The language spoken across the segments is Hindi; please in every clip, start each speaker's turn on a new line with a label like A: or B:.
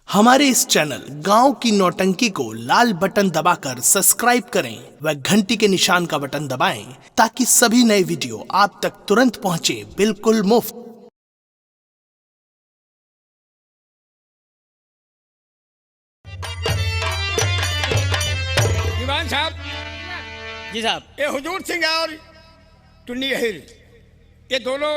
A: हमारे इस चैनल गांव की नौटंकी को लाल बटन दबाकर सब्सक्राइब करें व घंटी के निशान का बटन दबाएं ताकि सभी नए वीडियो आप तक तुरंत पहुंचे बिल्कुल मुफ्त।
B: दीवान साहब।
C: जी साहब।
B: ये हुजूर सिंह और टुन्नी अहिर ये दोनों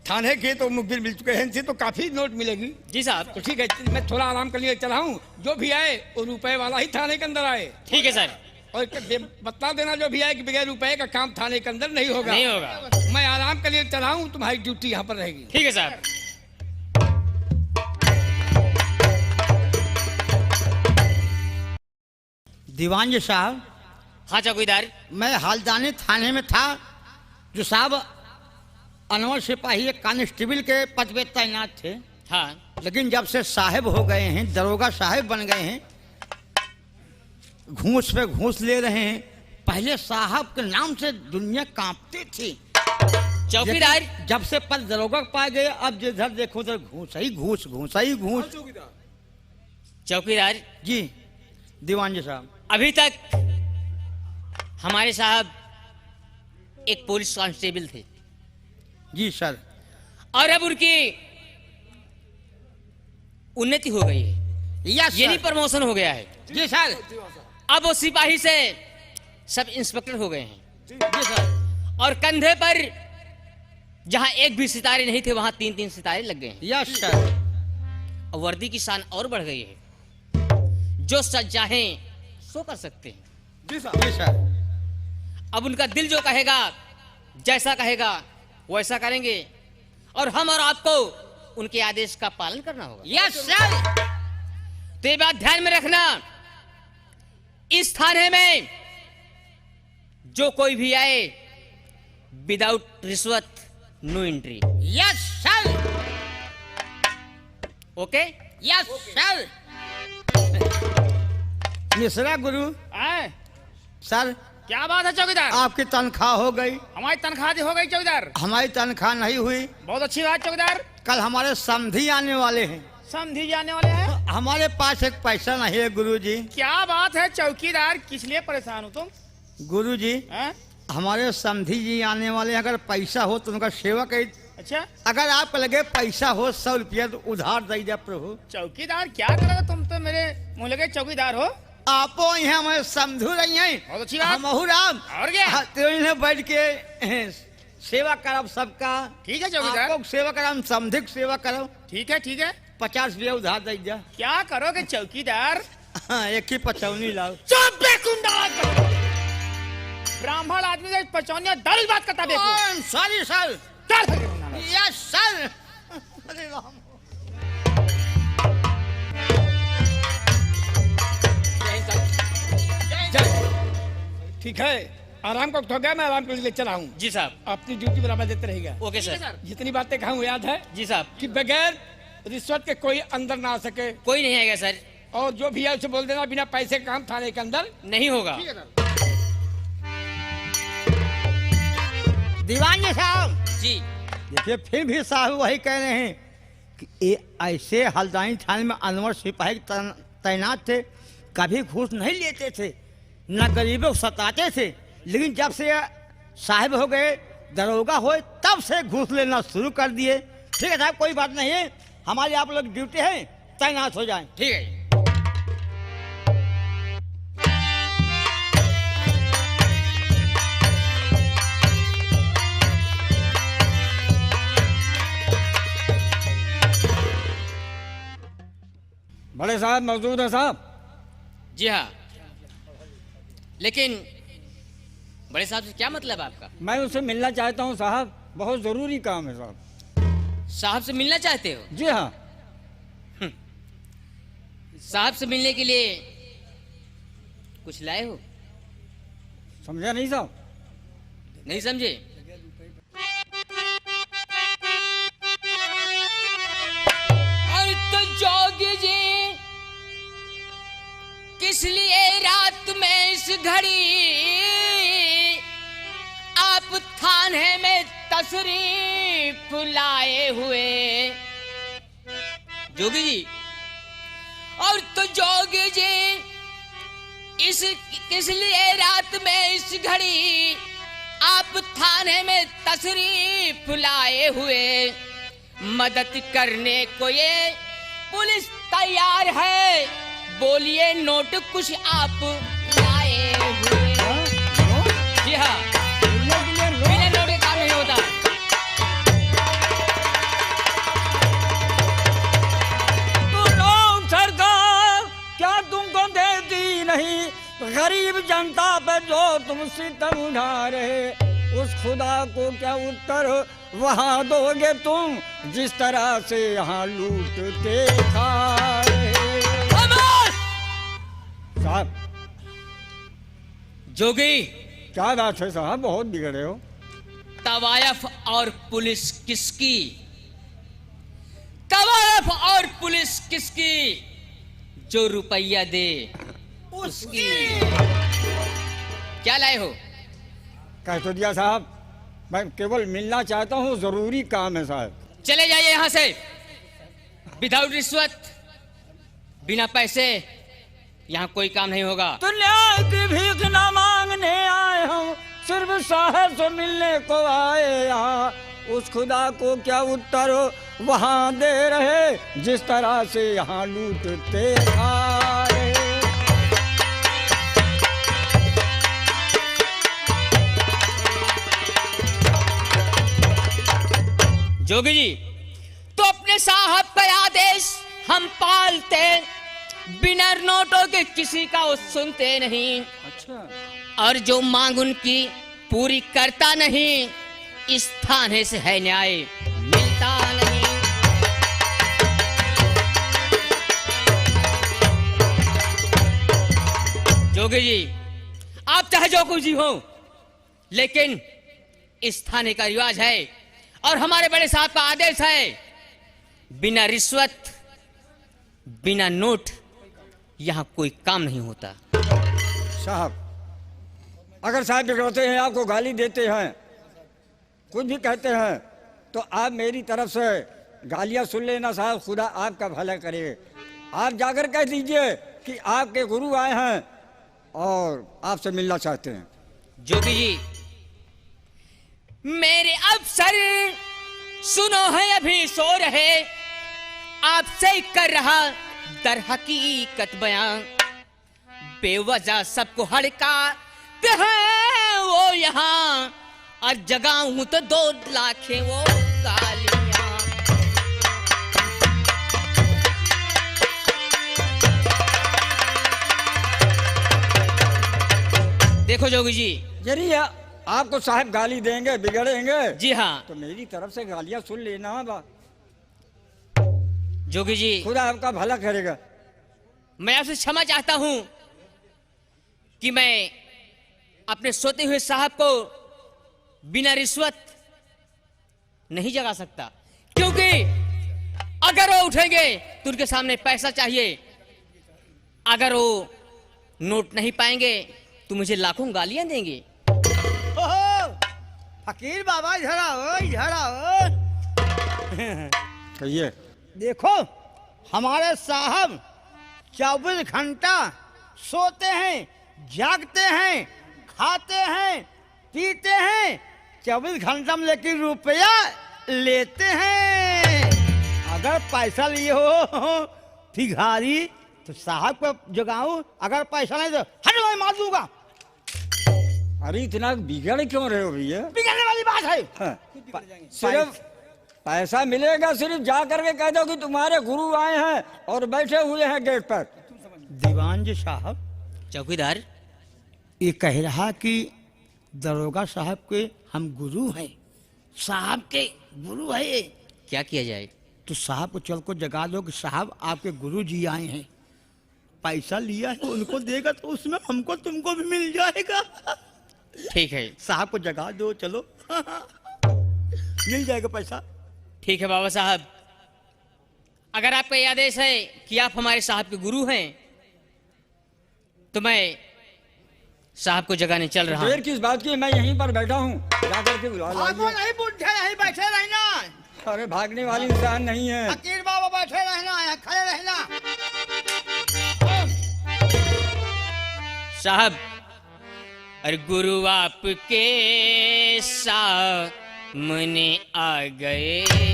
B: थाने के तो मुखबिर मिल चुके हैं, इनसे तो काफी नोट मिलेगी।
C: जी साहब।
B: तो ठीक है, मैं थोड़ा आराम कर लिए चला हूँ। जो भी आए वो रुपए वाला ही थाने के अंदर आए।
C: ठीक है सर।
B: और बता देना जो भी आए कि बगैर रुपए का काम थाने के अंदर नहीं होगा।
C: नहीं होगा।
B: मैं आराम कर लिए चला हूँ, तुम्हारी ड्यूटी यहाँ पर रहेगी।
C: ठीक है साहब।
D: दीवान जी साहब,
C: हाँ चौकीदार।
D: मैं हालदानी थाने में था। जो साहब अनवर सिपाही एक कांस्टेबल के पद पे तैनात थे,
C: हाँ।
D: लेकिन जब से साहब हो गए हैं, दरोगा साहब बन गए हैं, घूस पे घूस ले रहे हैं। पहले साहब के नाम से दुनिया कांपती थी।
C: चौकीदार।
D: लेकिन जब से पद दरोगा पा गए, अब जिधर देखो उधर घूस ही घूस, घूस ही घूस।
C: चौकीदार
D: जी दीवान जी साहब,
C: अभी तक हमारे साहब एक पुलिस कांस्टेबल थे
D: जी सर।
C: और अब उनकी उन्नति हो गई है,
D: यस
C: यानी
D: सर।
C: प्रमोशन हो गया है।
D: जी सर।
C: अब वो सिपाही से सब इंस्पेक्टर हो गए हैं।
D: जी सर।
C: और कंधे पर जहां एक भी सितारे नहीं थे वहां 3-3 सितारे लग गए हैं।
D: Yes sir.
C: और वर्दी की शान और बढ़ गई है। जो सच चाहें सो कर सकते हैं।
D: जी सर।
C: अब उनका दिल जो कहेगा, जैसा कहेगा वैसा करेंगे, और हम और आपको उनके आदेश का पालन करना होगा।
D: Yes sir.
C: तो ये बात ध्यान में रखना, इस थाने में जो कोई भी आए विदाउट रिश्वत no entry.
D: Yes sir.
C: Okay.
D: Yes sir. Mishra guru
B: आए
D: सर,
B: क्या बात है चौकीदार?
D: आपकी तनख्वाह हो गई।
B: हमारी तनख्वाह हो गई चौकीदार।
D: हमारी तनख्वाह नहीं हुई।
B: बहुत अच्छी बात चौकीदार।
D: कल हमारे समधी आने वाले हैं।
B: समझी जाने वाले हैं।
D: हमारे पास एक पैसा नहीं है गुरु जी।
B: क्या बात है चौकीदार, किस लिए परेशान हो तुम?
D: गुरु जी,
B: हैं?
D: हमारे समधी जी आने वाले हैं। अगर पैसा हो तो उनका सेवा कर।
B: अच्छा
D: अगर आपको लगे पैसा हो 100 रुपया तो उधार दे दे प्रभु।
B: चौकीदार, क्या करोगे तुम? तो मेरे मुँह लगे चौकीदार हो।
D: आपो यहाँ मैं समझू रही हैं।
B: बहुत अच्छी बात।
D: हम राम
B: और क्या?
D: हाँ, तो इन्हें बैठ के सेवा करब सबका।
B: ठीक है चौकीदार।
D: आपको सेवा करब, समधिक सेवा करब।
B: ठीक है ठीक है।
D: 50 रुपया उधार दे जा।
B: क्या करोगे चौकीदार?
D: हाँ, एक ही पचौनी लाओ।
B: चुप बेकुंडा! ब्राह्मण आदमी से पचौनिया दाल बात करता बेकूफ।
D: Sorry sir.
B: चल।
D: Yes sir. अरे राम।
B: ठीक है, आराम को हो गया। मैं आराम के लिए चला हूँ।
C: जी साहब।
B: अपनी ड्यूटी बराबर देते रहेगा।
C: Okay sir.
B: जितनी बातें कहूँ याद है
C: जी साहब।
B: कि बगैर रिश्वत के कोई अंदर ना आ सके,
C: कोई नहीं आएगा सर।
B: और जो भी है उसे बोल देना बिना पैसे का काम थाने के अंदर
C: नहीं होगा।
D: दीवान जी साहब,
C: जी।
D: देखिए फिर भी साहब वही कह रहे हैं कि ये ऐसे हल्द्वानी थाने में अनवर सिपाही तैनात थे, कभी घूस नहीं लेते थे, न गरीबों को सताते थे। लेकिन जब से साहब हो गए, दरोगा हुए, तब से घूस लेना शुरू कर दिए। ठीक है साहब, कोई बात नहीं है। हमारी आप लोग ड्यूटी है, तैनात हो जाएं।
C: ठीक है।
B: बड़े साहब मौजूद है साहब।
C: जी हाँ, लेकिन बड़े साहब से क्या मतलब आपका?
B: मैं उससे मिलना चाहता हूँ साहब, बहुत जरूरी काम है साहब।
C: साहब से मिलना चाहते हो?
B: जी हाँ।
C: साहब से मिलने के लिए कुछ लाए हो?
B: समझा नहीं साहब?
C: नहीं समझे? और तो जोगी जी किस लिए रात में इस घड़ी आप थाने में तशरीफ लाए हुए? जोगी जी, और तो जोगी जी इसलिए रात में इस घड़ी आप थाने में तशरीफ लाए हुए, मदद करने को ये पुलिस तैयार है, बोलिए नोट कुछ आप लाए हुए। जी हाँ, बिना नोट के काम नहीं होता।
D: सरकार क्या तुमको देती नहीं, गरीब जनता पे जो तुम सितम उठा रहे, उस खुदा को क्या उत्तर वहाँ दोगे तुम, जिस तरह से यहाँ लूटते खा रहे। साहब
C: जोगी,
D: क्या बात है साहब, बहुत बिगड़े हो।
C: तवायफ और पुलिस किसकी? तवायफ और पुलिस किसकी? जो रुपया दे उसकी। क्या लाए हो?
D: कह तो दिया साहब, मैं केवल मिलना चाहता हूँ, जरूरी काम है साहब।
C: चले जाइए यहां से, विदाउट रिश्वत, बिना पैसे यहाँ कोई काम नहीं होगा।
D: तो न्याय की भीख न मांगने आए हम, सिर्फ साहब से मिलने को आए यहाँ, उस खुदा को क्या उत्तर वहाँ दे रहे, जिस तरह से यहाँ लूटते आए।
C: जोगी जी, तो अपने साहब का आदेश हम पालते, बिना नोटों के किसी का वो सुनते नहीं।
D: अच्छा।
C: और जो मांग उनकी पूरी करता नहीं, इस थाने से है न्याय मिलता नहीं। जोगी जी, आप चाहे जो कुछ ही हो, लेकिन इस थाने का रिवाज है और हमारे बड़े साहब का आदेश है, बिना रिश्वत, बिना नोट यहाँ कोई काम नहीं होता।
D: साहब, अगर साहब बिगड़ते हैं, आपको गाली देते हैं, कुछ भी कहते हैं, तो आप मेरी तरफ से गालियां सुन लेना साहब, खुदा आपका भला करे। आप जाकर कह दीजिए कि आपके गुरु आए हैं और आपसे मिलना चाहते हैं।
C: जोगी जी, मेरे अफसर सुनो है अभी सो रहे, आपसे ही कर रहा दर हकीकत बयां, बेवजह सबको हड़काते हैं वो यहाँ, और जगाऊं तो 2 लाख वो गालियां। देखो जोगी जी,
D: यदि आपको साहब गाली देंगे, बिगड़ेंगे,
C: जी हाँ,
D: तो मेरी तरफ से गालियां सुन लेना बा।
C: जोगी जी,
D: खुदा आपका भला करेगा।
C: मैं आपसे क्षमा चाहता हूं कि मैं अपने सोते हुए साहब को बिना रिश्वत नहीं जगा सकता, क्योंकि अगर वो उठेंगे तो उनके सामने पैसा चाहिए, अगर वो नोट नहीं पाएंगे तो मुझे लाखों गालियां देंगे।
D: ओहो, फकीर बाबा इधर आओ, इधर आओ। कहिए। देखो, हमारे साहब 24 घंटा सोते हैं, जागते हैं, खाते हैं, पीते हैं, 24 घंटा में लेकिन रुपया लेते हैं। अगर पैसा लिए हो भिखारी, तो साहब को जगाऊं, अगर पैसा नहीं तो हट मैं मार दूंगा। अरे इतना बिगड़ क्यों रहे हो भैया? बिगड़ने वाली बात है। हाँ। सिर्फ पैसा मिलेगा, सिर्फ जा करके कह दो कि तुम्हारे गुरु आए हैं और बैठे हुए हैं गेट पर। दीवान जी साहब,
C: चौकीदार,
D: ये कह रहा कि दरोगा साहब के हम गुरु हैं, साहब के गुरु है ये।
C: क्या किया जाए?
D: तो साहब को चल को जगा दो कि साहब आपके गुरु जी आए हैं, पैसा लिया है उनको देगा तो उसमें हमको तुमको भी मिल जाएगा।
C: ठीक है,
D: साहब को जगा दो, चलो मिल जाएगा पैसा।
C: ठीक है बाबा साहब, अगर आपका यह आदेश है कि आप हमारे साहब के गुरु हैं, तो मैं साहब को जगाने चल रहा हूँ।
D: देर किस बात की, मैं यहीं पर बैठा हूँ, जाकर के बुला लीजिए।
A: नहीं बुढ़े, यहीं बैठे रहना।
D: अरे भागने वाली इंसान नहीं है।
A: फकीर बाबा बैठे रहना है, खड़े रहना।
C: साहब, अरे गुरु आपके सामने आ गए हैं।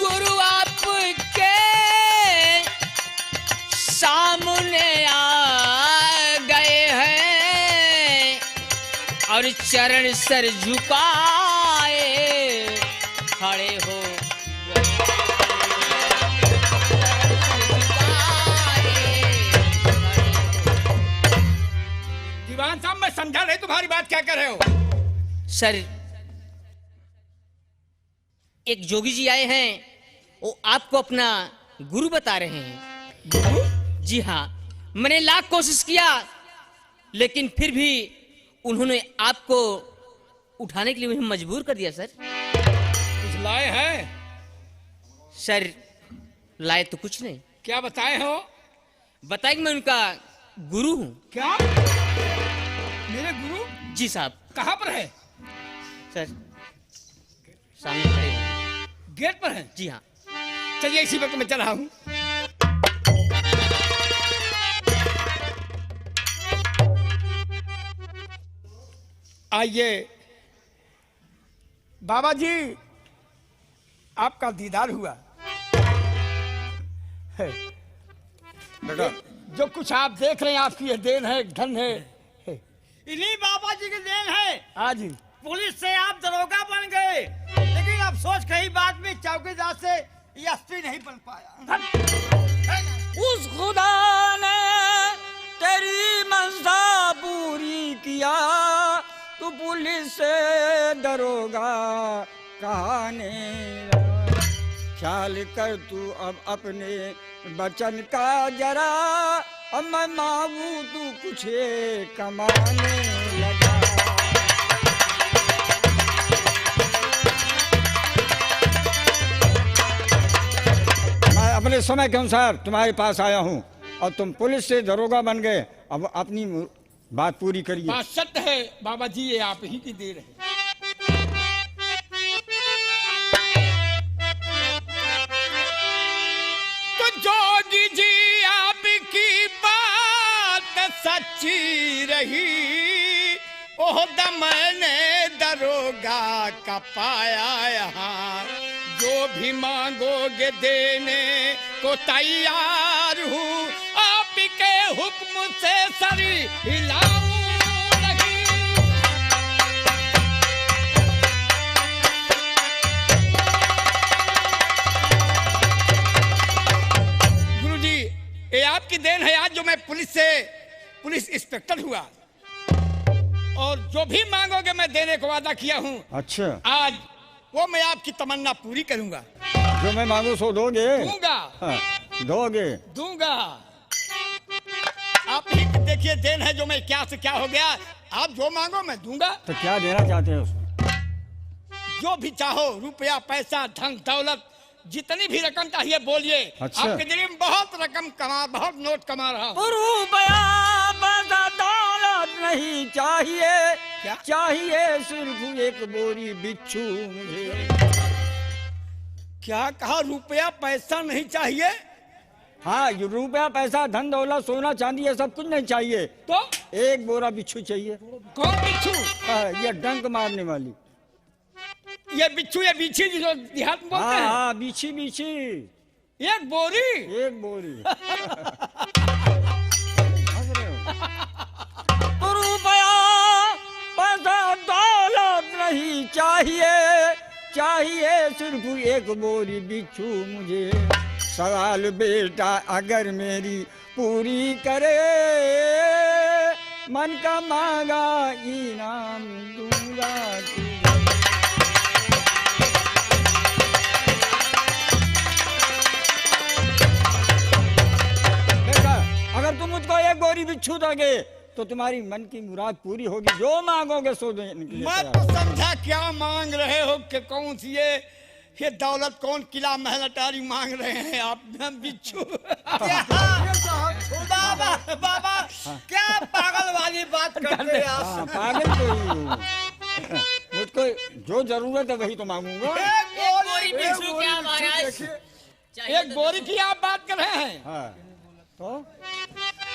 C: गुरु आपके सामने आ गए हैं और चरण सर झुकाए खड़े हो।
B: दीवान साहब, मैं समझा नहीं तुम्हारी बात, क्या कर रहे हो?
C: सर, एक जोगी जी आए हैं, वो आपको अपना गुरु बता रहे हैं।
B: गुरु?
C: जी हाँ, मैंने लाख कोशिश किया लेकिन फिर भी उन्होंने आपको उठाने के लिए मुझे मजबूर कर दिया। सर,
B: कुछ लाए हैं?
C: सर, लाए तो कुछ नहीं।
B: क्या बताए हो?
C: बताए कि मैं उनका गुरु हूँ।
B: क्या? मेरे गुरु?
C: जी साहब।
B: कहाँ पर है?
C: सर, सामने खड़े हैं।
B: गेट पर है?
C: जी हाँ।
B: चलिए, इसी वक्त मैं चल रहा हूँ। आइए बाबा जी, आपका दीदार हुआ है।
D: बेटा,
B: जो कुछ आप देख रहे हैं आपकी यह देन है, धन है।
D: इन्हीं बाबा जी की देन है।
B: आज ही
D: पुलिस से आप दरोगा बन गए, लेकिन अफसोस कहीं बाद में चौकीदार से एसपी नहीं बन पाया।
E: उस खुदा ने तेरी मंशा पूरी किया, तू पुलिस से दरोगा कहाने लगा। ख्याल कर तू अब अपने बचन का जरा, अब मैं मांगू तू कुछ कमाने लगा। मैं अपने समय के अनुसार तुम्हारे पास आया हूँ और तुम पुलिस से दरोगा बन गए। अब अपनी बात पूरी करिए।
B: बात सत्य है बाबा जी, ये आप ही की देर है। तो जोगी जी आपकी बात सच्ची रही, ओह दम ने दरोगा का पाया यहाँ। जो भी मांगोगे देने को तैयार हूँ, आपके हुक्म से सरी हिलाऊं नहीं। गुरुजी, ये आपकी देन है आज जो मैं पुलिस इंस्पेक्टर हुआ, और जो भी मांगोगे मैं देने को वादा किया हूँ।
E: अच्छा,
B: आज वो मैं आपकी तमन्ना पूरी करूंगा।
E: जो मैं मांगू सो दोगे?
B: दूंगा।
E: हाँ, दोगे?
B: दूंगा। आप ही देखिए, देन है जो मैं क्या से क्या हो गया। आप जो मांगो मैं दूंगा।
E: तो क्या देना चाहते हैं उसमें?
B: जो भी चाहो, रुपया, पैसा, धन दौलत, जितनी भी रकम चाहिए बोलिए।
E: अच्छा।
B: आपके दिल में बहुत रकम बहुत नोट कमा रहा हूँ।
E: रुपया पैसा दौलत नहीं चाहिए,
B: क्या?
E: चाहिए सिर्फ एक बोरी बिच्छू मुझे।
B: क्या कहा? रुपया पैसा नहीं चाहिए?
E: हाँ, ये रुपया पैसा धन दौलत सोना चांदी ये सब कुछ नहीं चाहिए,
B: तो
E: एक बोरा बिच्छू चाहिए।
B: कौन बिच्छू?
E: हाँ, ये डंक मारने वाली।
B: ये बिच्छू, ये बिच्छी जो देहात में बोलते
E: हाँ
B: हैं।
E: हाँ, बिच्छी बिच्छी।
B: एक बोरी?
E: एक बोरी। हंस रहे हो? रुपया पैसा दौलत नहीं चाहिए, चाहिए सिर्फ एक बोरी बिच्छू मुझे। सवाल बेटा अगर मेरी पूरी करे, मन का मांगा इनाम दूंगा तुझे। बेटा, अगर तुम मुझको एक बोरी बिच्छू दोगे तो तुम्हारी मन की मुराद पूरी होगी, जो मांगोगे सो देने के लिए
B: मैं
E: तैयार।
B: तो समझा क्या मांग रहे हो कि कौन सी ये दौलत, कौन किला महल अटारी मांग रहे हैं आप? बिच्छू।
D: बाबा बाबा, क्या पागल वाली बात करते हैं आप?
E: हाँ, पागल कोई। मुझको जो जरूरत है वही तो मांगूंगा।
C: बोरी बिच्छू क्या महाराज? चाहिए
B: एक बोरी की आप बात कर रहे हैं।
E: हाँ तो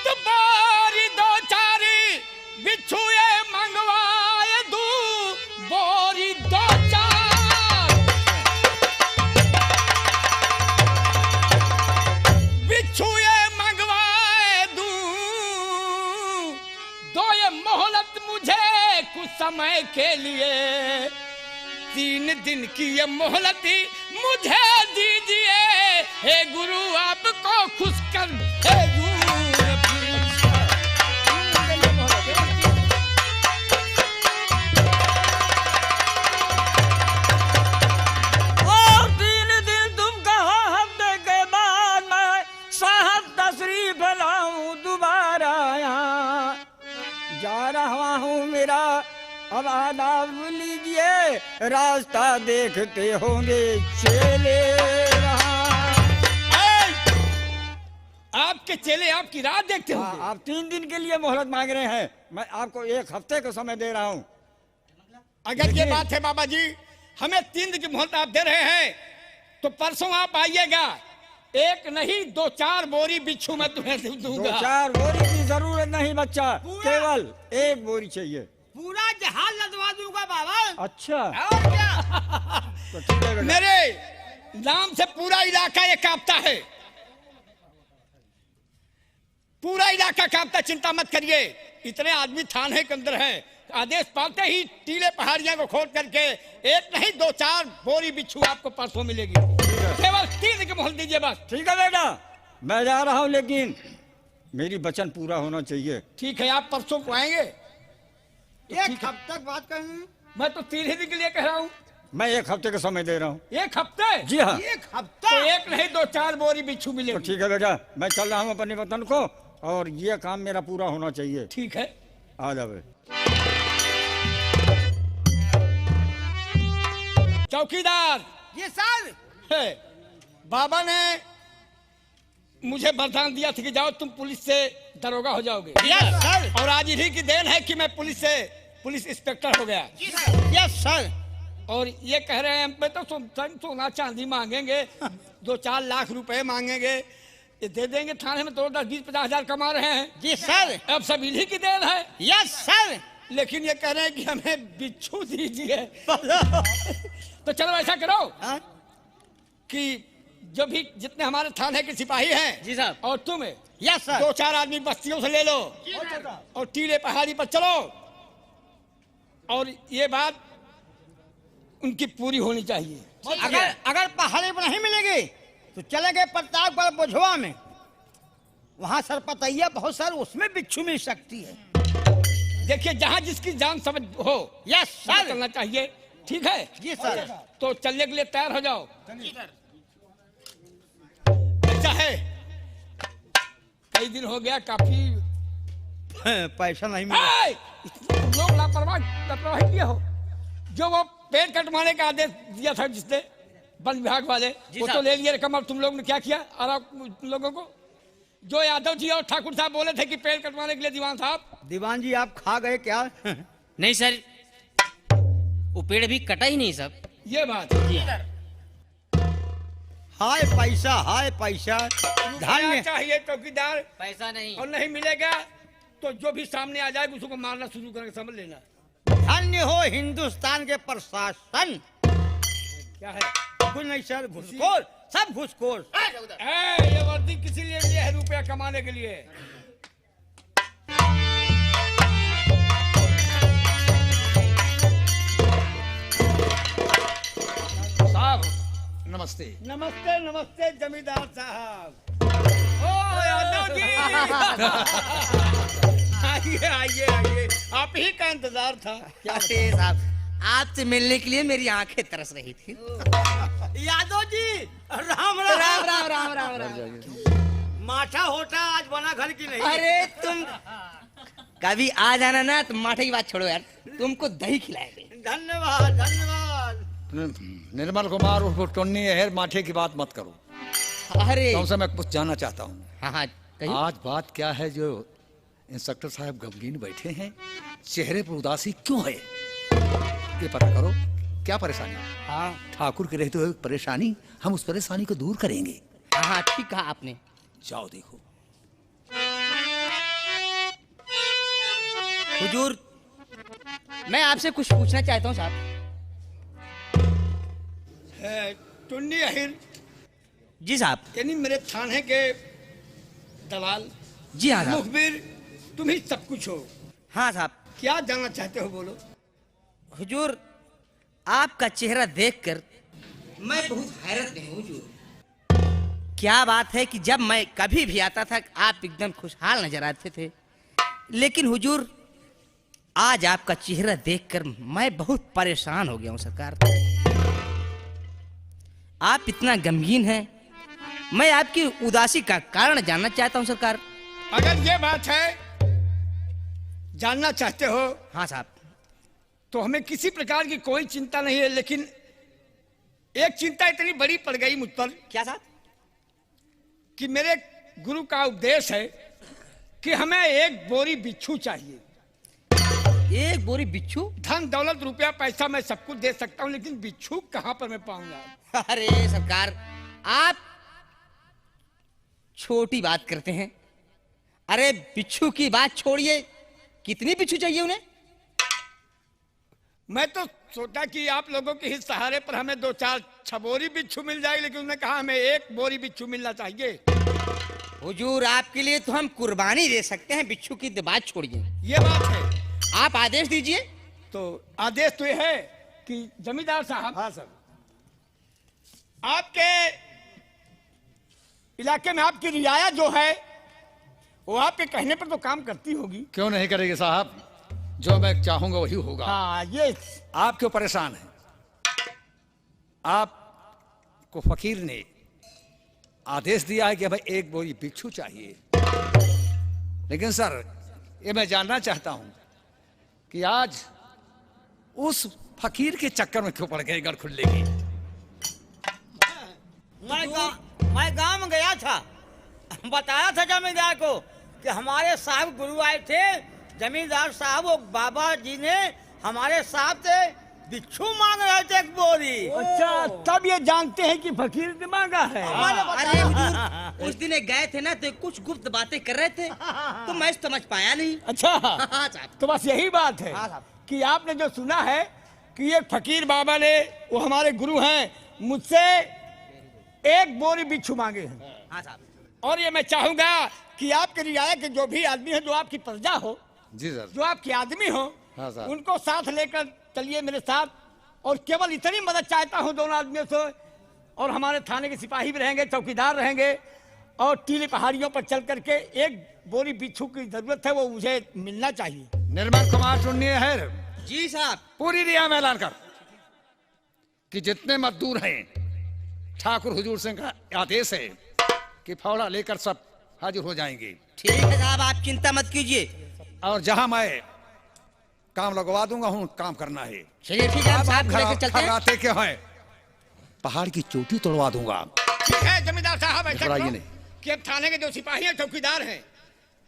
B: तो बोरी दो चारी बिच्छुए मंगवाए दू, बोरी दो चार बिच्छुए मंगवाए दू, दो ये मोहलत मुझे कुछ समय के लिए, 3 दिन की ये मोहलत मुझे दीजिए, हे गुरु आपको खुश कर
E: और 3 दिन तुम कहो, हफ्ते के बाद मैं साहब तशरीफ लाऊं दोबारा यहाँ। जा रहा हूँ मेरा अब आदाब लीजिए, रास्ता देखते होंगे चेले वहाँ।
B: आपके चेले आपकी राह देखते
E: हाँ,
B: होंगे।
E: आप 3 दिन के लिए मोहलत मांग रहे हैं, मैं आपको 1 हफ्ते का समय दे रहा हूँ।
B: अगर ये बात है बाबा जी, हमें 3 दिन की मोहलत आप दे रहे हैं, तो परसों आप आइएगा, 1 नहीं 2-4 बोरी बिच्छू मैं तुम्हें दूंगा।
E: 2-4 बोरी की जरूरत नहीं बच्चा, केवल 1 बोरी चाहिए।
D: पूरा जहाज लदवा दूंगा बाबा।
E: अच्छा
D: और क्या?
E: तो ठीक है बेटा।
B: मेरे नाम से पूरा इलाका ये कांपता है, पूरा इलाका कांपता, चिंता मत करिए। इतने आदमी थाने के अंदर हैं, आदेश पाते ही टीले पहाड़ियां को खोद करके 1 नहीं 2-4 बोरी बिच्छू आपको परसों मिलेगी। केवल 3 दिन की मोहलत दीजिए बस।
E: ठीक है बेटा, मैं जा रहा हूँ, लेकिन मेरी वचन पूरा होना चाहिए।
B: ठीक है, आप परसों को आएंगे।
D: 1 हफ्ते तक बात करेंगे।
B: मैं तो 3 ही दिन के लिए कह रहा हूँ।
E: मैं 1 हफ्ते का समय दे रहा हूँ।
B: 1 हफ्ते?
E: जी हाँ।
D: 1
B: तो
D: हफ्ता?
B: 1 नहीं 2-4 बोरी बिच्छू
E: तो
B: मिलेगी।
E: ठीक है बेटा, मैं चल रहा हूँ अपने वतन को, और ये काम मेरा पूरा होना चाहिए।
B: ठीक है।
E: आ जाओ।
B: चौकीदार
D: ये सर।
B: है, बाबा ने मुझे वरदान दिया था कि जाओ तुम पुलिस से दरोगा हो जाओगे।
D: Yes sir.
B: और आज इन्हीं की देन है कि मैं पुलिस इंस्पेक्टर हो गया।
D: Yes sir.
B: और ये कह रहे हैं हम पे तो सोना चांदी मांगेंगे, 2-4 लाख रुपए मांगेंगे, ये दे देंगे थाने में। तो 10-20-50 हजार कमा रहे हैं।
D: जी सर।
B: अब सब इन्हीं की देन है।
D: Yes sir.
B: लेकिन ये कह रहे हैं कि हमें बिच्छू दीजिए। तो चलो ऐसा करो
D: हाँ?
B: कि जो भी जितने हमारे थाने के सिपाही हैं
C: जी साहब।
B: और तुम
D: यस सर।
B: 2-4 आदमी बस्तियों से ले लो और टीले पहाड़ी पर चलो, और ये बात उनकी पूरी होनी चाहिए।
D: अगर पहाड़ी पर नहीं मिलेगी तो चले गए प्रतापगढ़ बोझवा में, वहां सरपतैया बहुत सर, उसमें बिच्छू मिल सकती है।
B: देखिए, जहाँ जिसकी जान समझ हो
D: यस सर।
B: करना चाहिए। ठीक है
D: जी सर।
B: तो चलने के लिए तैयार हो जाओ। ऐसा है, कई दिन हो गया, काफी
D: पैसा नहीं मिला।
B: तुम लोग लापरवाही किए हो। जो वो पेड़ कटवाने का आदेश दिया था जिसने वन विभाग वाले, वो तो ले लिए रकम। अब तुम लोग ने क्या किया? और आप लोगों को जो यादव जी और ठाकुर साहब बोले थे कि पेड़ कटवाने के लिए, दीवान साहब,
D: दीवान जी आप खा गए क्या?
C: नहीं सर, वो पेड़ भी कटा ही नहीं सब।
B: ये बात है।
D: हाय पैसा, हाय पैसा।
B: धन्य चाहिए चौकीदार,
C: पैसा नहीं।
B: और नहीं मिलेगा तो जो भी सामने आ जाएगा उसको मारना शुरू करके समझ लेना।
D: धन्य हो हिंदुस्तान के प्रशासन।
B: क्या है?
D: कुछ नहीं सर, घुसखोर, सब घुसखोर।
B: ये वर्दी किसी लिए लिए है? रुपया कमाने के लिए।
F: साहब नमस्ते।
D: नमस्ते नमस्ते जमींदार साहब।
B: ओ यादव जी, आइए आइए आइए, आप ही का इंतजार था।
G: अरे साहब, आपसे मिलने के लिए मेरी आंखें तरस रही थी।
D: यादव जी राम
G: राम राम राम राम राम।
D: माठा होटा आज बना घर की नहीं।
G: अरे तुम कभी आ जाना ना, तुम माठे की बात छोड़ो यार, तुमको दही खिलाएंगे।
D: धन्यवाद धन्यवाद।
F: निर्मल कुमार उर्फ टोन्नी अहर माठे की बात मत करो।
G: अरे
F: तुमसे मैं कुछ जानना चाहता हूँ।
G: हाँ हाँ कहिए।
F: आज बात क्या है जो इंस्पेक्टर साहब गमगीन बैठे हैं, चेहरे पर उदासी क्यों है? ये पता करो, क्या परेशानी है?
G: हाँ
F: ठाकुर के रहते हुए परेशानी, हम उस परेशानी को दूर करेंगे।
G: हाँ ठीक कहा आपने।
F: जाओ देखो।
G: हुजूर, मैं आपसे कुछ पूछना चाहता हूँ साहब।
B: टुन्नी अहिर
G: जी साहब।
B: यानी मेरे थाने के दलाल,
G: जी हाँ साहब।
B: मुखबिर, तुम ही सब कुछ हो।
G: हाँ साहब।
B: क्या जानना चाहते हो, बोलो।
G: हुजूर, आपका चेहरा देखकर मैं बहुत हैरत में हूँ हुजूर। क्या बात है कि जब मैं कभी भी आता था आप एकदम खुशहाल नजर आते थे, लेकिन हुजूर आज आपका चेहरा देखकर मैं बहुत परेशान हो गया हूँ सरकार। आप इतना गमगीन हैं, मैं आपकी उदासी का कारण जानना चाहता हूँ सरकार।
B: अगर ये बात है जानना चाहते हो
G: हाँ साहब।
B: तो हमें किसी प्रकार की कोई चिंता नहीं है, लेकिन एक चिंता इतनी बड़ी पड़ गई मुझ पर।
G: क्या साहब?
B: कि मेरे गुरु का उपदेश है कि हमें एक बोरी बिच्छू चाहिए।
G: एक बोरी बिच्छू?
B: धन दौलत रुपया पैसा मैं सब कुछ दे सकता हूँ, लेकिन बिच्छू कहाँ पर मैं पाऊंगा?
G: अरे सरकार, आप छोटी बात करते हैं। अरे बिच्छू की बात छोड़िए, कितनी बिच्छू चाहिए उन्हें?
B: मैं तो सोचा कि आप लोगों के ही सहारे पर हमें 2-4 छबोरी बिच्छू मिल जाएगी, लेकिन उन्होंने कहा हमें एक बोरी बिच्छू मिलना चाहिए।
G: हुजूर, आपके लिए तो हम कुर्बानी दे सकते हैं, बिच्छू की तो बात छोड़िए।
B: ये बात है,
G: आप आदेश दीजिए।
B: तो आदेश तो ये है कि जमींदार साहब। हाँ सर। आपके इलाके में आपकी रियाया जो है वो आपके कहने पर तो काम करती होगी।
F: क्यों नहीं करेगी साहब, जो मैं चाहूंगा वही होगा।
B: हाँ, ये
F: आप क्यों परेशान हैं? आपको फकीर ने आदेश दिया है कि हमें एक बोरी बिच्छू चाहिए, लेकिन सर ये मैं जानना चाहता हूं कि आज उस फकीर के चक्कर में क्यों पड़ गए गढ़खुल्ले की?
D: मैं गांव में गया था, बताया था जमींदार को कि हमारे साहब गुरु आए थे। जमींदार साहब, वो बाबा जी ने हमारे साहब से बिच्छू मांग रहे थे एक बोरी।
B: अच्छा, तब ये जानते हैं कि फकीर ने मांगा है।
G: अरे हुजूर, उस दिन गए थे ना तो कुछ गुप्त बातें कर रहे थे, तो मैं समझ पाया नहीं।
B: अच्छा,
G: हाँ साहब।
B: तो बस यही बात है
G: हाँ साहब।
B: कि आपने जो सुना है कि ये फकीर बाबा ने, वो हमारे गुरु हैं, मुझसे एक बोरी बिच्छू मांगे हैं।
G: हाँ साहब।
B: और ये मैं चाहूंगा कि आपके रियाया के जो भी आदमी है, जो आपकी प्रजा हो,
F: जी सर।
B: जो आपके आदमी हो,
F: हाँ साहब।
B: उनको साथ लेकर चलिए मेरे साथ। और केवल इतनी मदद चाहता हूँ दोनों आदमियों से, और हमारे थाने के सिपाही भी रहेंगे, चौकीदार रहेंगे, और टीले पहाड़ियों पर चल करके एक बोरी बिच्छू की जरूरत है, वो मुझे मिलना चाहिए।
F: निर्मल कुमार टुन्नी है
G: जी साहब।
F: पूरी रिया में ऐलान कर कि जितने मजदूर हैं, ठाकुर हुजूर सिंह का आदेश है कि फावड़ा लेकर सब हाजिर हो जाएंगे।
G: ठीक है साहब, आप चिंता मत कीजिए।
F: और जहां मैं काम लगवा दूंगा हूं, काम करना है।
G: चलिए ठीक है, हम साहब को लेकर चलते हैं।
F: खराते के हैं, पहाड़ की चोटी तोड़वा दूंगा।
B: ठीक है जमींदार साहब, ऐसा
F: घबराइए
B: करो
F: नहीं।
B: कि अब थाने के जो सिपाही हैं, चौकीदार हैं,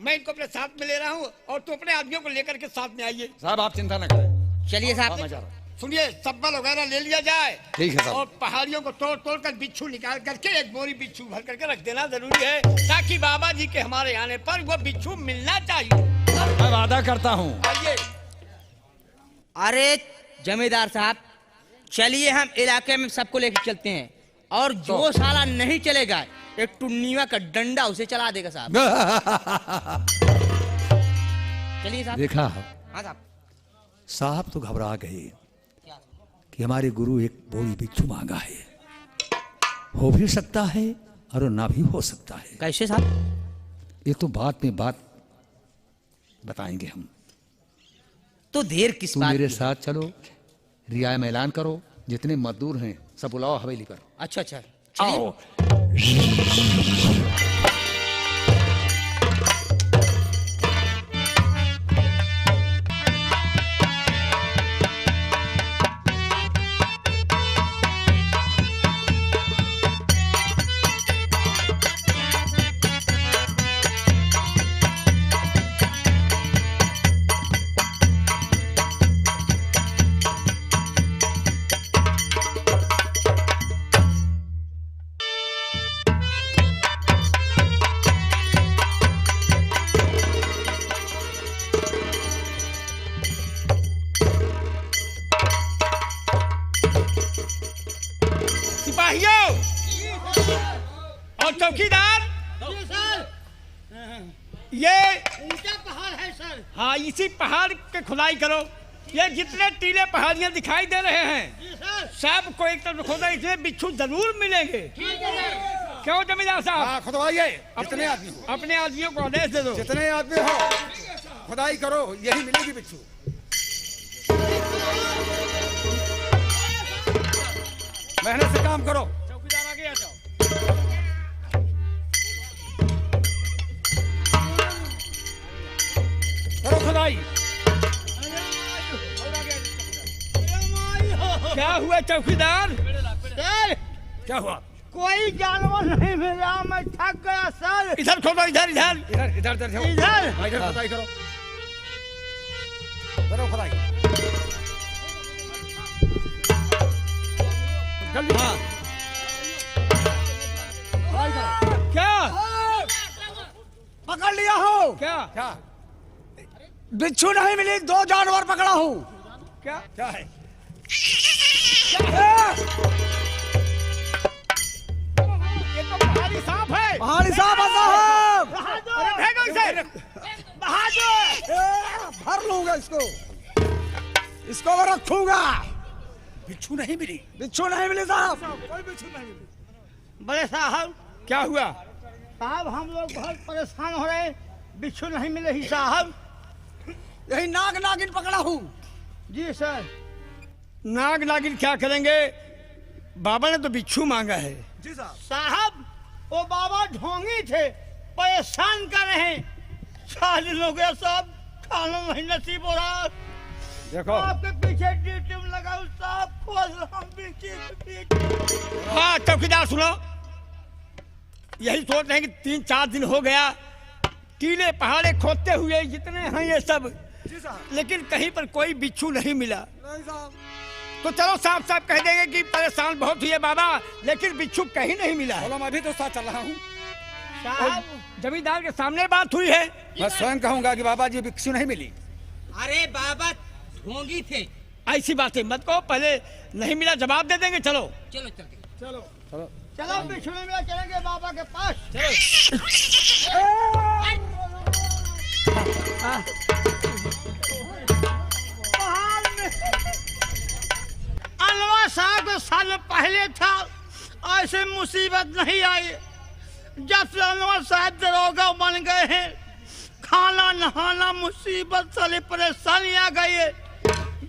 B: मैं इनको अपने साथ में ले रहा हूँ, और तुम अपने आदमियों को लेकर के साथ में आइए।
F: साहब आप चिंता न करें।
G: चलिए
F: हाँ,
G: साहब।
F: मैं जा रहा हूं।
B: सुनिए, सब्बल वगैरह ले लिया जाए।
F: ठीक है साहब।
B: और पहाड़ियों को तोड़ तोड़ कर बिच्छू निकाल करके एक बोरी बिच्छू भर करके रख देना जरूरी है, ताकि बाबा जी के हमारे आने पर वो बिच्छू मिलना चाहिए।
F: मैं वादा करता हूं।
B: आइए।
G: अरे जमींदार साहब, चलिए हम इलाके में सबको लेकर चलते हैं, और जो साला नहीं चलेगा एक टुन्नीवा का डंडा उसे चला देगा साहब। चलिए साहब।
F: देखा
G: हाँ साहब।
F: साहब तो घबरा गए कि हमारे गुरु एक बोरी बिच्छू मांगा है। हो भी सकता है और ना भी हो सकता है।
G: कैसे साहब?
F: ये तो बात में बात बताएंगे हम।
G: तो देर किस
F: तुम
G: बात
F: मेरे
G: की?
F: साथ चलो, रियाय में ऐलान करो, जितने मजदूर हैं सब बुलाओ हवेली पर।
G: अच्छा अच्छा, चलिए।
F: आओ।
B: सिपाहियों और चौकीदार, ये
D: ऊंचा पहाड़ है सर।
B: हाँ, इसी पहाड़ के खुदाई करो। ये जितने टीले पहाड़ियां दिखाई दे रहे हैं सब को एक तरफ खोदा, इसमें बिच्छू जरूर मिलेंगे। क्यों जमींदार साहब?
F: हाँ, खुदवाइए जितने आदमी हो,
B: अपने आदमियों को आदेश दे दो।
F: जितने आदमी हो खुदाई करो, यही मिलेगी बिच्छू। मेहनत से काम करो।
B: चौकीदार आगे आ जाओ।
F: करो खुदाई।
B: क्या हुआ चौकीदार?
D: सर
F: क्या हुआ?
D: कोई जानवर नहीं मिला, मैं थक गया सर।
B: इधर खोदो, इधर इधर।
F: इधर इधर इधर जाओ।
D: इधर
F: हाँ, इधर खुदाई करो। करो खुदाई। जल्दी। हाँ। खुदाई करो।
B: क्या
E: पकड़ लिया हूँ।
B: क्या
F: क्या
E: बिच्छू नहीं मिली, 2 जानवर पकड़ा हूँ।
B: क्या
F: क्या है?
B: ये तो पहाड़ी सांप है।
E: पहाड़ी साहब साहब,
B: अरे फेंको इसे।
E: भर लूंगा इसको मैं रखूंगा।
F: बिच्छू नहीं मिली।
E: बिच्छू नहीं मिली साहब।
F: कोई बिच्छू नहीं मिली।
D: बड़े साहब,
B: क्या हुआ?
D: साहब हम लोग बहुत परेशान हो रहे हैं, बिच्छू नहीं मिले ही साहब।
E: यही नाग नागिन पकड़ा हूँ।
D: जी सर।
B: नाग नागिन क्या करेंगे? बाबा ने तो बिच्छू मांगा है।
F: जी साहब।
D: साहब वो बाबा ढोंगी थे, परेशान कर रहे हैं। 4 दिन हो गया साहब, खाना नहीं नसीब हो रहा।
F: देखो
D: आपके पीछे ड्यूटी लगा हूँ साहब, खोल रहा हूँ पीछे।
B: हाँ चौकीदार सुनो, यही सोच रहे हैं कि 3-4 दिन हो गया टीले पहाड़े खोदते हुए, जितने हैं ये सब,
F: जी साहब।
B: लेकिन कहीं पर कोई बिच्छू नहीं मिला।
F: नहीं साहब।
B: तो चलो साफ साफ कह देंगे कि परेशान बहुत हुए बाबा, लेकिन बिच्छू कहीं नहीं मिला है।
F: बोलो, मैं भी तो साथ चल रहा हूँ।
D: साहब
B: जमींदार के सामने बात हुई है।
F: मैं स्वयं कहूँगा कि बाबा जी बिच्छू नहीं मिली।
G: अरे बाबा ढोंगी थे।
B: ऐसी बातें मत कहो, पहले नहीं मिला जवाब दे देंगे। चलो
G: चलो चलते।
F: चलो।
D: चलो बिच्छू नहीं मिला, चलेंगे बाबा के पास। पहाड़ में अनवर साहब के साल पहले था, ऐसे मुसीबत नहीं आई। जब से अनवर साहब दरोगा बन गए हैं, खाना नहाना मुसीबत साली परेशानी आ गई है।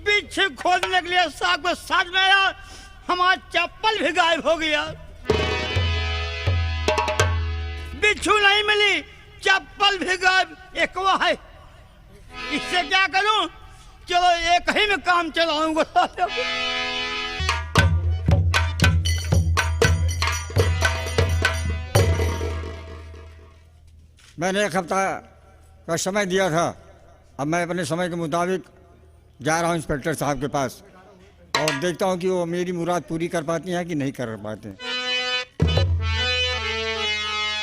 D: बिच्छू खोदने के लिए साहब के साथ में आया, हमारा चप्पल भी गायब हो गया। बिच्छू नहीं मिली, चप्पल भी गायब। एक वो है, इससे क्या करूं? चलो एक ही में काम चलाऊंगा।
E: मैंने 1 हफ्ता का समय दिया था, अब मैं अपने समय के मुताबिक जा रहा हूँ इंस्पेक्टर साहब के पास और देखता हूँ कि वो मेरी मुराद पूरी कर पाती हैं कि नहीं कर पाते हैं।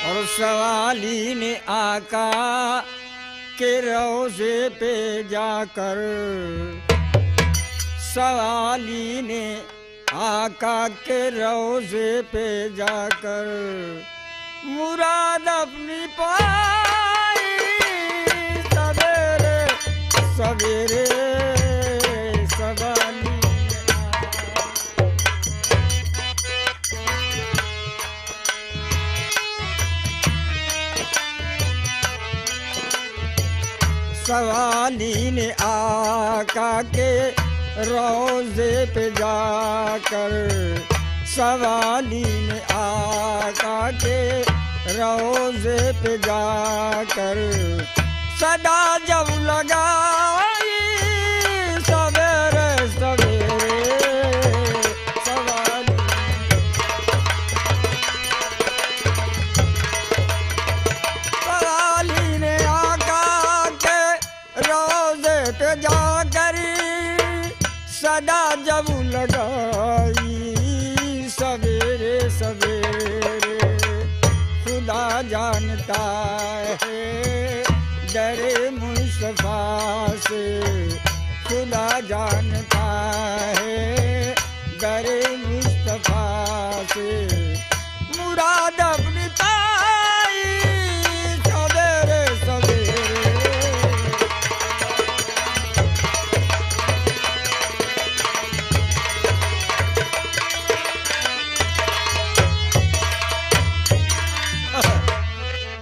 E: और सवाली ने आका के रोज़े पे जाकर, सवाली ने आका के रोज़े पे जाकर मुराद अपनी पाई। सवेरे सवेरे सवाली सवाली ने आका के रोज़े पे जाकर, सवाली ने आका के रोज़े पे जाकर सदा जब लगाई। सवेरे सवेरे सवाली सवाली ने आका के रोज़े पे जाकर सदा जब लगाई। सवेरे सवेरे खुदा जानता है डरे मुस्तफा से, खुदा जानता है डरे मुस्तफा से मुराद अपनी पाई सवेरे सवेरे।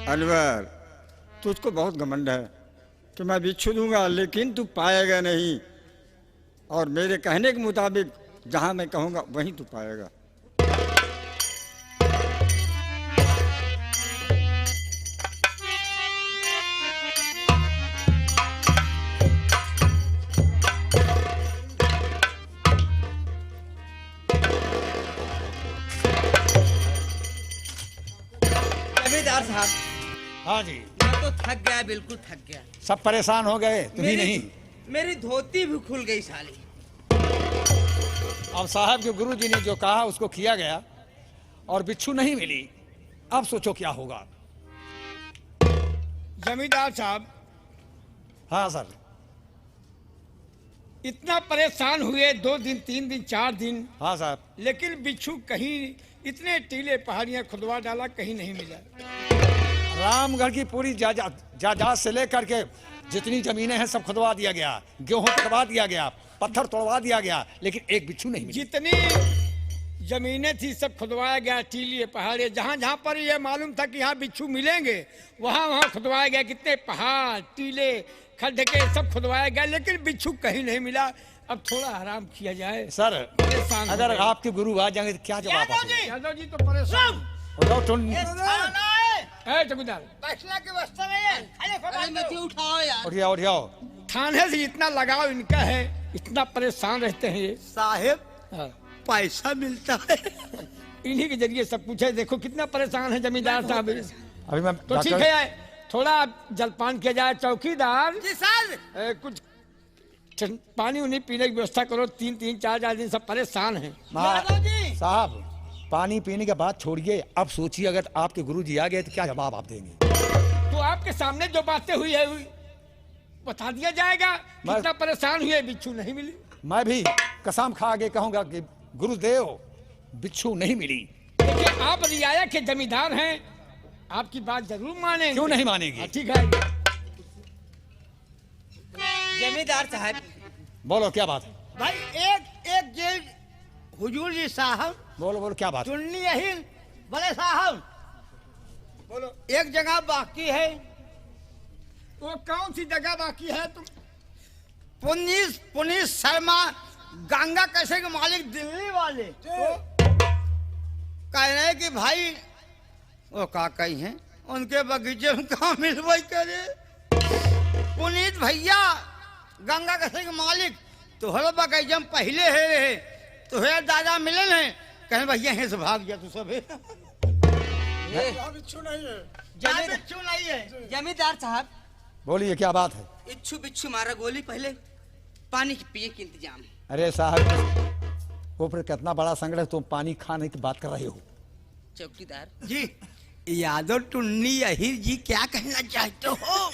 E: अनवर, तुझको बहुत घमंड है कि मैं बिच्छू दूंगा लेकिन तू पाएगा नहीं, और मेरे कहने के मुताबिक जहां मैं कहूंगा वहीं तू पाएगा।
G: जमींदार साहब,
F: हाँ जी,
G: मैं तो थक गया, बिल्कुल थक गया।
F: सब परेशान हो गए, तुम ही नहीं।
G: मेरी धोती भी खुल गई साली।
F: अब साहब के गुरुजी ने जो कहा उसको किया गया और बिच्छू नहीं मिली। अब सोचो क्या होगा।
B: जमींदार साहब,
F: हाँ सर।
B: इतना परेशान हुए 2 दिन 3 दिन 4 दिन,
F: हाँ साहब।
B: लेकिन बिच्छू कहीं, इतने टीले पहाड़ियां खुदवा डाला, कहीं नहीं मिला।
F: रामगढ़ की पूरी जायदाद से लेकर के जितनी जमीनें हैं सब खुदवा दिया गया, गेहूं खुदवा दिया गया, पत्थर तोड़वा दिया गया, लेकिन एक बिच्छू नहीं मिला।
B: जितनी जमीनें थी सब खुदवाया गया, टीले पहाड़े, जहां जहां पर ये मालूम था कि यहाँ बिच्छू मिलेंगे वहां वहां खुदवाया गया। कितने पहाड़, टीले, खड्डे के सब खुदवाया गया, लेकिन बिच्छू कहीं नहीं मिला। अब थोड़ा आराम किया जाए
F: सर।
B: परेशान हो
F: अगर
B: गए।
F: आपके गुरु आ जाएंगे तो क्या जवाब आपको?
B: यादव जी तो परेशान। चौकीदार,
D: फैसला की व्यवस्था नहीं है, खाली
G: उठाओ यार।
F: उठियाओ उठियाओ।
B: थाने से इतना लगाव इनका है, इतना परेशान रहते हैं ये।
D: साहेब,
B: हाँ,
D: पैसा मिलता है।
B: इन्हीं के जरिए सब कुछ है। देखो कितना परेशान है जमींदार साहब।
F: अभी मैं
B: तो ठीक है, थोड़ा जलपान किया जाए। चौकीदार
D: जी सर।
B: कुछ पानी उन्हीं पीने की व्यवस्था करो। 3-3 4 दिन सब परेशान हैं।
F: साहब, पानी पीने के बाद छोड़िए, अब सोचिए अगर आपके गुरुजी आ गए तो क्या जवाब आप देंगे?
B: तो आपके सामने जो बातें हुई है बता दिया जाएगा। कितना परेशान हुए, बिच्छू नहीं मिली।
F: मैं भी कसम खा के कहूंगा कि गुरुदेव बिच्छू नहीं मिली।
B: देखिए, आप रियाया के जमींदार हैं, आपकी बात जरूर मानेंगे।
F: क्यों नहीं मानेंगे?
B: ठीक है।
G: जमींदार साहब,
F: बोलो क्या बात है?
D: भाई एक जेल हुजूर जी साहब,
F: बोलो बोलो क्या बात है?
D: सुननी यही बड़े साहब, बोलो एक जगह बाकी है।
B: वो कौन सी जगह बाकी है? तुम
D: पुनीत शर्मा गंगा कैसे के मालिक दिल्ली वाले कह रहे हैं कि भाई वो काकई हैं, उनके बगीचे में कहाँ मिलवाई करे। पुनीत भैया गंगा कैसे के मालिक तोहर बगीचे में पहले है रहे, तुहरे दादा मिलन है, कहे भैया यहाँ से भाग गया तू सब। बिच्छू नहीं है।
G: जमींदार साहब,
F: बोलिए क्या बात है?
G: इच्छू बिच्छू मारा गोली, पहले पानी की पिए के इंतजाम।
F: अरे साहब, वो फिर कितना बड़ा संकट है, तुम पानी खाने की बात कर रहे हो।
G: चौकीदार
D: जी, यादव टुन्नी अहिर जी क्या कहना चाहते हो?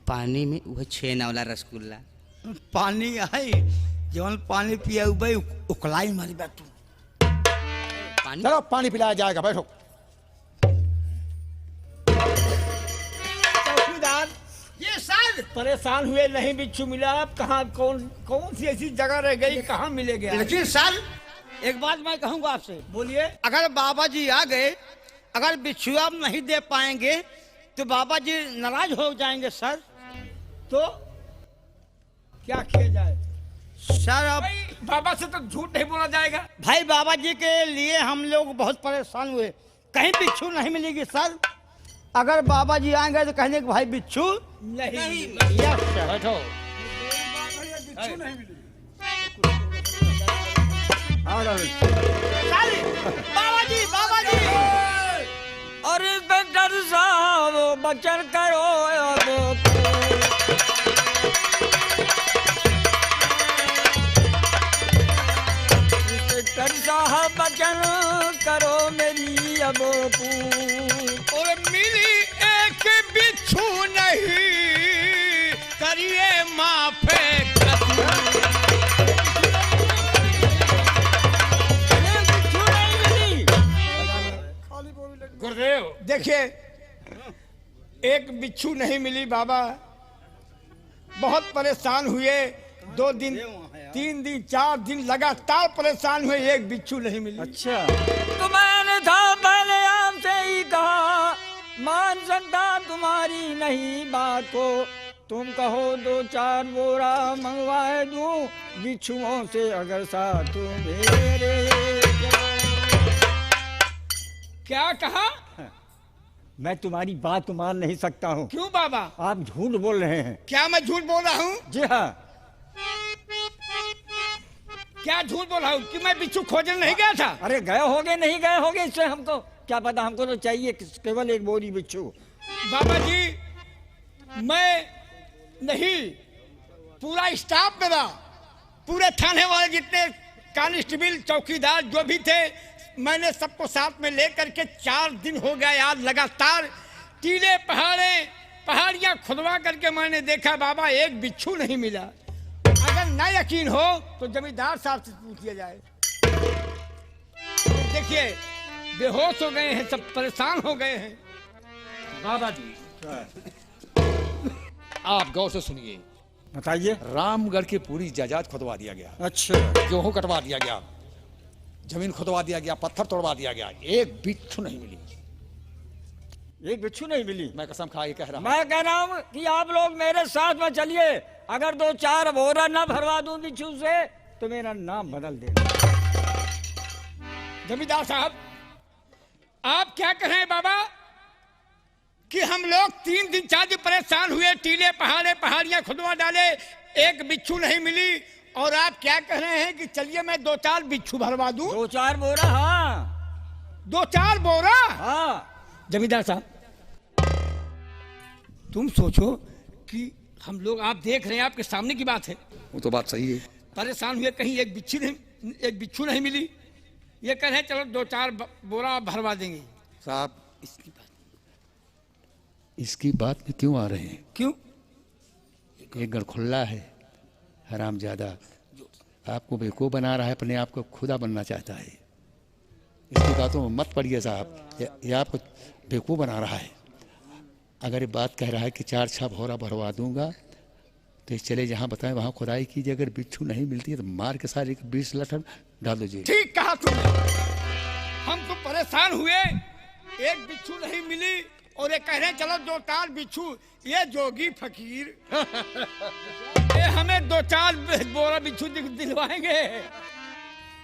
G: पानी में वह 6 नावला रसगुल्ला।
D: पानी है जवन पानी पिया भाई उकलाई मारी बैठू।
G: पानी
F: चलो पानी पिलाया जाएगा, बैठो।
B: चौकीदार,
D: ये सर
B: परेशान हुए, नहीं बिच्छू मिला। आप कहाँ, कौन सी ऐसी जगह रह गई, कहाँ मिलेगा?
D: लेकिन सर एक बात मैं कहूंगा आपसे।
B: बोलिए।
D: अगर बाबा जी आ गए, अगर बिच्छू आप नहीं दे पाएंगे तो बाबा जी नाराज हो जाएंगे सर।
B: तो क्या किया जाए?
D: सर अब
B: बाबा से तो झूठ नहीं बोला जाएगा।
D: भाई बाबा जी के लिए हम लोग बहुत परेशान हुए, कहीं बिच्छू नहीं मिलेगी सर। अगर बाबा जी आएंगे तो कहेंगे कि भाई बिच्छू
B: नहीं।
D: Yes sir.
F: बैठो।
D: बाबा जी
E: और इंस्पेक्टर साहब बचन करो अब। इंस्पेक्टर साहब बचन करो मेरी अब
B: और मिली एक बिच्छू नहीं, करिए माफे
E: बिच्छू नहीं मिली,
B: गुरुदेव देखिए, एक बिच्छू नहीं मिली बाबा, बहुत परेशान हुए। 2 दिन 3 दिन 4 दिन लगातार परेशान हुए, एक बिच्छू नहीं मिली।
D: अच्छा,
E: तो मैंने था पहले आपसे ही कहा, मान सकता तुम्हारी नहीं बात को, तुम कहो 2-4 बोरा मंगवाए दूं, बिच्छुओं से अगर साथ मेरे।
B: क्या कहा?
E: मैं तुम्हारी बात को मान नहीं सकता हूँ।
B: क्यों बाबा?
E: आप झूठ बोल रहे हैं।
B: क्या मैं झूठ बोल रहा हूँ?
E: जी हाँ।
B: क्या झूठ बोल रहा हूँ कि मैं बिच्छू खोजने नहीं गया था?
E: अरे गए होगे नहीं गए होगे इससे हमको क्या पता, हमको तो चाहिए केवल एक बोरी बिच्छू।
B: बाबा जी, मैं नहीं, पूरा स्टाफ मेरा, पूरे थाने वाले जितने कांस्टेबल चौकीदार जो भी थे, मैंने सबको साथ में लेकर के 4 दिन हो गया यार लगातार टीले पहाड़ियां खुदवा करके मैंने देखा बाबा, एक बिच्छू नहीं मिला। अगर ना यकीन हो तो जमींदार साहब से पूछ लिया जाए। देखिए बेहोश हो गए हैं, सब परेशान हो गए हैं।
F: बाबा जी आप गौर से सुनिए,
E: बताइए।
F: रामगढ़ की पूरी जायदाद खुदवा दिया गया,
E: अच्छा,
F: गेहूं कटवा दिया गया, जमीन खुदवा दिया गया, पत्थर तोड़वा दिया गया, एक बिच्छू नहीं मिली।
E: एक बिच्छू नहीं मिली?
F: मैं कसम खा के कह रहा हूं।
E: मैं कह रहा हूँ कि आप लोग मेरे साथ में चलिए, अगर 2-4 बोरा न भरवा दूं बिच्छू से तो मेरा नाम बदल देना।
B: जमींदार साहब, आप क्या कह रहे हैं बाबा कि हम लोग 3 दिन 4 दिन परेशान हुए, टीले पहाड़ियां खुदवा डाले, एक बिच्छू नहीं मिली, और आप क्या कह रहे हैं कि चलिए मैं 2-4 बिच्छू भरवा दूं?
E: 2-4 बोरा? हाँ।
B: 2-4 बोरा?
E: हाँ।
B: जमींदार साहब, तुम सोचो कि हम लोग, आप देख रहे हैं, आपके सामने की बात है,
F: वो तो बात सही है।
B: परेशान हुए, कहीं एक बिच्छू नहीं मिली, ये कह रहे हैं चलो 2-4 बोरा भरवा देंगे।
F: साहब इसकी बात में क्यों आ रहे हैं?
B: क्यों?
F: एक गढ़ खुल्ला है, हरामजादा आपको बेवकूफ़ बना रहा है, अपने आप को खुदा बनना चाहता है। इसकी बातों में मत पड़िए साहब, ये आपको बेवकूफ़ बना रहा है। अगर ये बात कह रहा है कि 4-6 बोरा भरवा दूंगा, तो चले जहाँ बताएं वहाँ खुदाई कीजिए। अगर बिच्छू नहीं मिलती है तो मार के सारे 20 लठन डाल दीजिए।
B: ठीक कहा तुमने, हम तो परेशान हुए, एक बिच्छू नहीं मिली, और ये कह रहे हैं चलो 2-4 बिच्छू। ये जोगी फकीर ये हमें 2-4 बोरा बिच्छू दिलवाएंगे।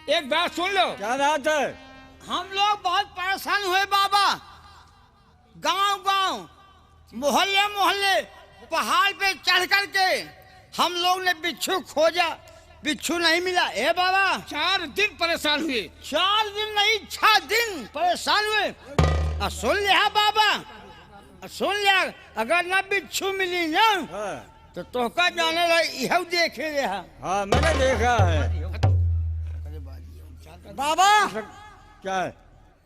B: एक बात सुन लो।
E: क्या बात है?
D: हम लोग बहुत परेशान हुए बाबा, गांव मोहल्ले पहाड़ पे चढ़ करके हम लोग ने बिच्छू खोजा, बिच्छू नहीं मिला। ए बाबा
B: 4 दिन परेशान हुए।
D: 4 दिन नहीं 6 दिन परेशान हुए। सुन लिया बाबा, सुन लिया, अगर ना बिच्छू मिली ना तो तोहका जाने ला यह देखे रहा।
E: हाँ मैंने देखा है।
H: बाबा
E: क्या है?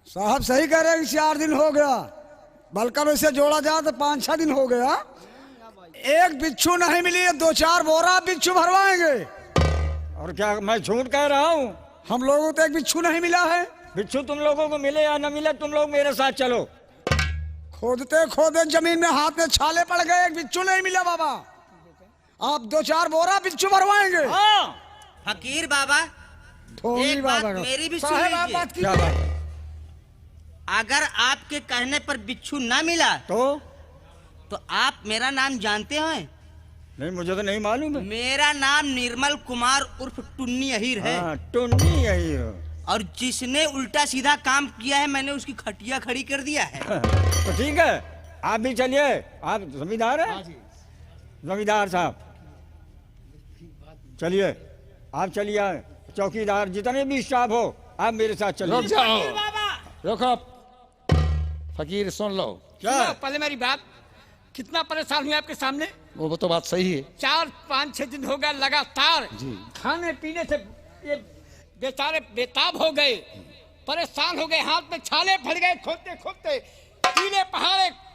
H: साहब सही कह रहे हैं, 4 दिन हो गया, बलकर इसे जोड़ा जाए तो 5-6 दिन हो गया, एक बिच्छू नहीं मिली है। 2-4 बोरा बिच्छू भरवाएंगे।
E: और क्या मैं झूठ कह रहा हूँ?
H: हम लोगों को तो एक बिच्छू नहीं मिला है।
E: बिच्छू तुम लोगों को मिले या न मिले, तुम लोग मेरे साथ चलो।
H: खोदते जमीन में हाथ में छाले पड़ गए, एक बिच्छू नहीं मिला बाबा। आप 2-4 बोरा बिच्छू भरवाएंगे।
E: हाँ।
G: फकीर बाबा,
H: थोड़ी
G: एक बात
H: बाबा का।
G: मेरी भी सुन
H: साहब, आप
G: लीजिए।
H: बात
E: क्या
H: कीजिए।
E: बात?
G: अगर आपके कहने पर बिच्छू ना मिला तो आप मेरा नाम जानते हैं?
E: नहीं, मुझे तो नहीं मालूम है।
G: मेरा नाम निर्मल कुमार उर्फ टुन्नी अहीर है।
E: हाँ, टुन्नी यही है।
G: और जिसने उल्टा सीधा काम किया है, मैंने उसकी खटिया खड़ी कर दिया है।
E: तो ठीक है, आप भी चलिए। आप जमींदार हैं? जमींदार साहब चलिए, आप चलिए। चौकीदार जितने भी स्टाफ हो, आप मेरे साथ चलिए।
F: रुक जाओ, रुको फकीर, सुन लो।
B: सुनो पहले मेरी बात, कितना परेशान हुए आपके सामने।
F: वो तो बात सही है।
B: 4-5-6 दिन हो गया लगातार
F: जी।
B: खाने पीने से ये बेचारे बेताब हो गए, परेशान हो गए, हाथ में छाले फट गए, खोदते टीले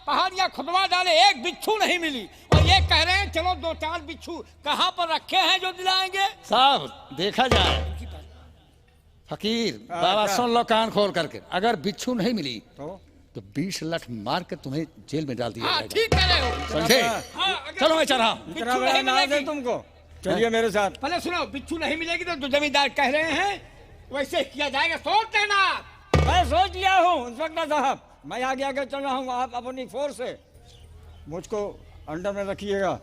B: पहाड़ियां खुदवा डाले, एक बिच्छू नहीं मिली, और ये कह रहे हैं चलो 2-4 बिच्छू कहाँ पर रखे हैं जो दिलाएंगे।
F: साहब देखा जाए, फकीर बाबा सुन लो कान खोल करके, अगर बिच्छू नहीं मिली तो 20 लठ मार के तुम्हें जेल में डाल दिया
B: हाँ
F: जाएगा।
B: ठीक कह रहे हो।
F: समझे?
B: हाँ, अगर
F: चलो मैं चल रहा हूं।
E: इतना
B: बिच्छू
E: बड़ा
B: नहीं
E: नाज है
B: मिलेगी।
E: तुमको, चलिए मेरे साथ।
B: पहले सुनो, बिच्छू नहीं मिलेगी तो जो जमींदार कह रहे हैं वैसे किया जाएगा, सोच लेना।
E: मैं सोच लिया हूँ इंस्पेक्टर साहब, मैं आगे आगे चल रहा हूँ, आप अपनी फोर्स से मुझको अंडर में रखिएगा।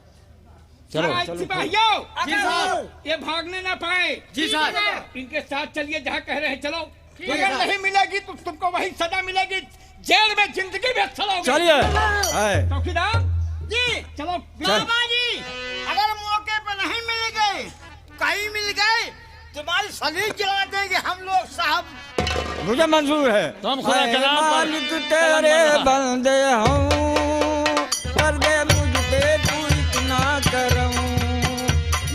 F: चलो
B: हाँ, सिपाहियों, जी साहब, ये भागने ना पाए।
C: जी साहब।
B: इनके साथ चलिए जहाँ कह रहे हैं, चलो। अगर नहीं मिलेगी तो तुमको वही सजा मिलेगी, जेल में जिंदगी में चलोगे।
E: चलिए। है।
B: चौकीदार जी, चलो।
D: बाबा जी, अगर मौके पर नहीं मिल गए, कहीं मिल गए, तुम्हारी सलीब जला देंगे हम लोग साहब।
E: मुझे मंजूर है।
F: तुम खुदा
E: ऐ
F: कलाम पर
E: मालिक तेरे बंदे हूँ, कर दे मुझ पे तू इतना करम,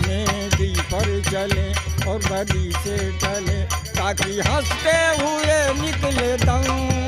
E: नेकी पर चले और बदी से टले, ताकि हंसते हुए निकले दम।